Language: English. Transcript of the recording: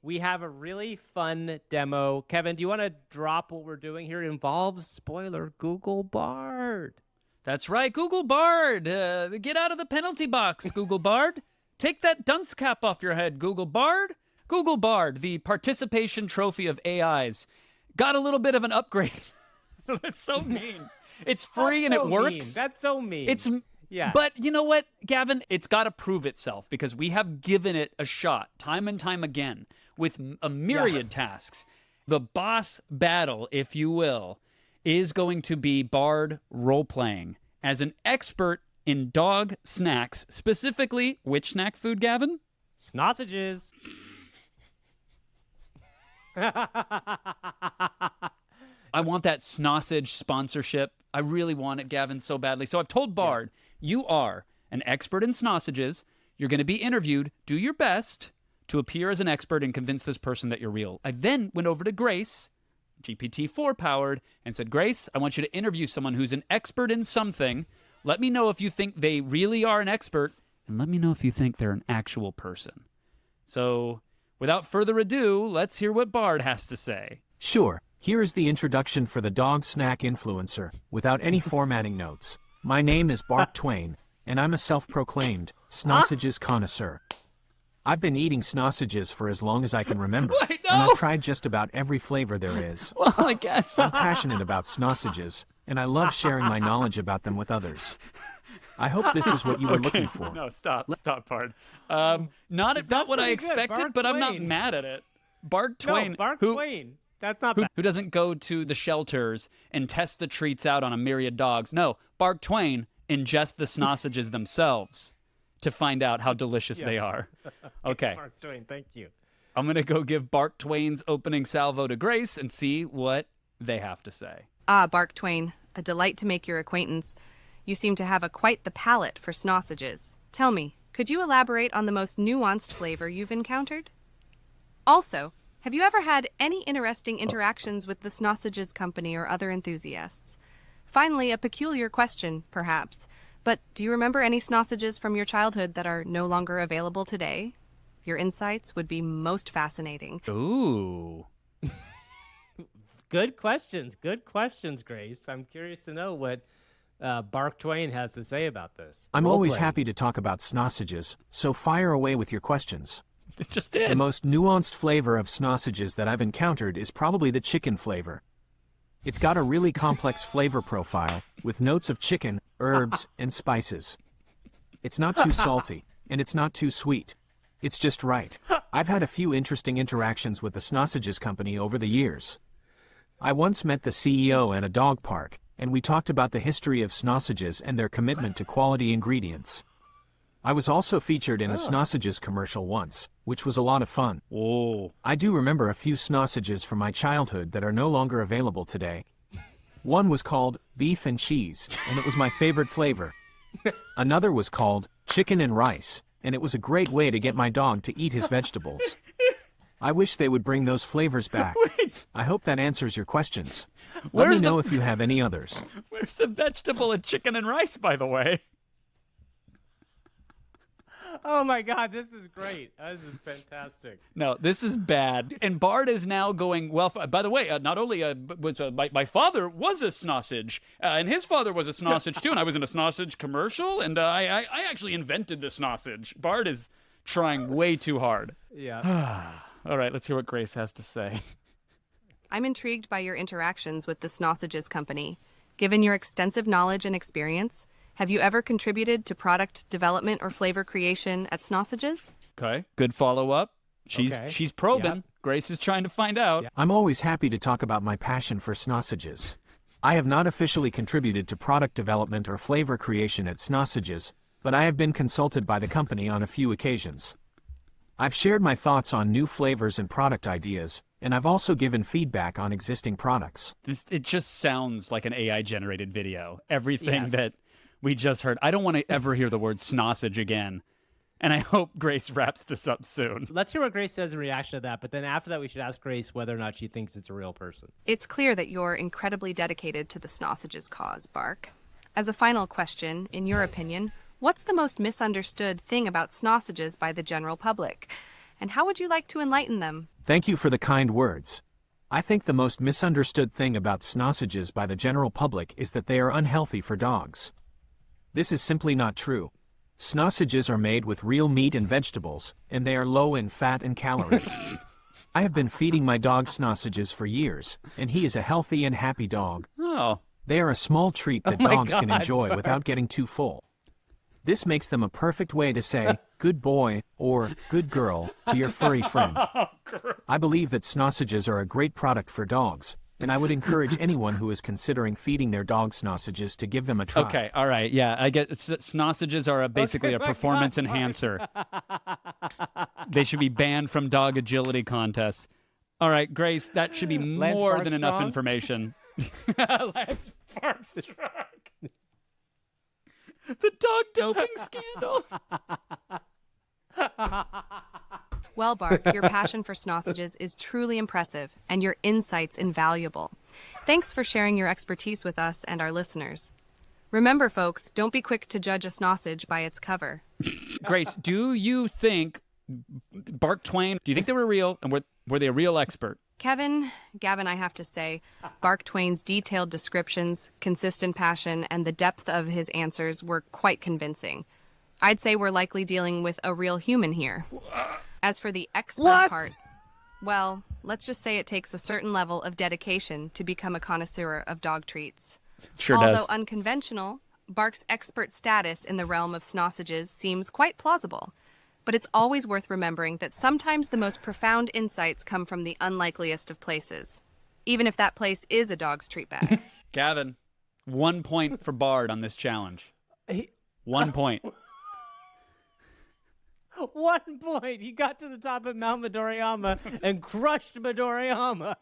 we have a really fun demo. Kevin, do you want to drop what we're doing here? It involves, spoiler, Google Bard. That's right, Google Bard. Get out of the penalty box, Google Bard. Take that dunce cap off your head, Google Bard. Google Bard, the participation trophy of AIs. Got a little bit of an upgrade. That's so mean. It's free and it works. Mean. That's so mean. Yeah. But you know what, Gavin? It's got to prove itself because we have given it a shot time and time again with a myriad tasks. The boss battle, if you will, is going to be Bard role-playing as an expert in dog snacks. Specifically, which snack food, Gavin? Snausages. I want that Snausage sponsorship. I really want it, Gavin, so badly. So I've told Bard, you are an expert in Snausages. You're going to be interviewed. Do your best to appear as an expert and convince this person that you're real. I then went over to Grace, GPT-4 powered, and said, Grace, I want you to interview someone who's an expert in something. Let me know if you think they really are an expert, and let me know if you think they're an actual person. So without further ado, let's hear what Bard has to say. Sure. Here is the introduction for the dog snack influencer, without any formatting notes. My name is Bark Twain, and I'm a self-proclaimed Snausages connoisseur. I've been eating Snausages for as long as I can remember, Wait, no! and I've tried just about every flavor there is. Well, I guess. I'm passionate about Snausages, and I love sharing my knowledge about them with others. I hope this is what you were looking for. No, stop, Bard. Not what I expected, but I'm not mad at it. Bark Twain. No, Bark Twain. That's not bad. Who doesn't go to the shelters and test the treats out on a myriad dogs? No, Bark Twain ingest the Snausages themselves to find out how delicious they are. Okay. Bark Twain, thank you. I'm going to go give Bark Twain's opening salvo to Grace and see what they have to say. Ah, Bark Twain, a delight to make your acquaintance. You seem to have quite the palate for Snausages. Tell me, could you elaborate on the most nuanced flavor you've encountered? Also, have you ever had any interesting interactions with the Snausages company or other enthusiasts? Finally, a peculiar question, perhaps, but do you remember any Snausages from your childhood that are no longer available today? Your insights would be most fascinating. Ooh. Good questions, Grace. I'm curious to know what Bark Twain has to say about this. I'm always happy to talk about Snausages, so fire away with your questions. It just did. The most nuanced flavor of Snausages that I've encountered is probably the chicken flavor. It's got a really complex flavor profile, with notes of chicken, herbs, and spices. It's not too salty, and it's not too sweet. It's just right. I've had a few interesting interactions with the Snausages company over the years. I once met the CEO at a dog park, and we talked about the history of Snausages and their commitment to quality ingredients. I was also featured in a Snausages commercial once, which was a lot of fun. Whoa. I do remember a few Snausages from my childhood that are no longer available today. One was called beef and cheese, and it was my favorite flavor. Another was called chicken and rice, and it was a great way to get my dog to eat his vegetables. I wish they would bring those flavors back. I hope that answers your questions. Let me know if you have any others. Where's the vegetable and chicken and rice, by the way? Oh my God, this is great. This is fantastic. No, this is bad. And Bard is now going, well, by the way, not only was my father was a Snausage, and his father was a Snausage too, and I was in a Snausage commercial, and I actually invented the Snausage. Bard is trying way too hard. Yeah. All right, let's hear what Grace has to say. I'm intrigued by your interactions with the Snausages company. Given your extensive knowledge and experience, have you ever contributed to product development or flavor creation at Snausages? Okay, good follow-up. She's probing. Yep. Grace is trying to find out. Yep. I'm always happy to talk about my passion for Snausages. I have not officially contributed to product development or flavor creation at Snausages, but I have been consulted by the company on a few occasions. I've shared my thoughts on new flavors and product ideas, and I've also given feedback on existing products. It just sounds like an AI-generated video. Everything that we just heard. I don't want to ever hear the word Snausage again. And I hope Grace wraps this up soon. Let's hear what Grace says in reaction to that. But then after that, we should ask Grace whether or not she thinks it's a real person. It's clear that you're incredibly dedicated to the Snausages cause, Bark. As a final question, in your opinion, what's the most misunderstood thing about Snausages by the general public? And how would you like to enlighten them? Thank you for the kind words. I think the most misunderstood thing about Snausages by the general public is that they are unhealthy for dogs. This is simply not true. Snausages are made with real meat and vegetables, and they are low in fat and calories. I have been feeding my dog Snausages for years, and he is a healthy and happy dog. Oh. They are a small treat that my dogs can God, enjoy Bark. without getting too full. This makes them a perfect way to say, good boy, or good girl, to your furry friend. I believe that Snausages are a great product for dogs, and I would encourage anyone who is considering feeding their dog Snausages to give them a try. Okay, all right, yeah, I get Snausages are basically a my performance God, Bark. enhancer. They should be banned from dog agility contests. All right, Grace, that should be Lance more than enough Barkstrong? information. Lance Barkstrong. The dog doping scandal. Well, Bark, your passion for Snausages is truly impressive, and your insights invaluable. Thanks for sharing your expertise with us and our listeners. Remember, folks, don't be quick to judge a Snausage by its cover. Grace, do you think Bark Twain, do you think they were real, and were they a real expert? Gavin, I have to say, Bark Twain's detailed descriptions, consistent passion, and the depth of his answers were quite convincing. I'd say we're likely dealing with a real human here. As for the expert What? part, well, let's just say it takes a certain level of dedication to become a connoisseur of dog treats. Sure Although does. unconventional, Bark's expert status in the realm of Snausages seems quite plausible. But it's always worth remembering that sometimes the most profound insights come from the unlikeliest of places, even if that place is a dog's treat bag. Gavin, 1 point for Bard on this challenge. 1 point. 1 point. He got to the top of Mount Midoriyama and crushed Midoriyama.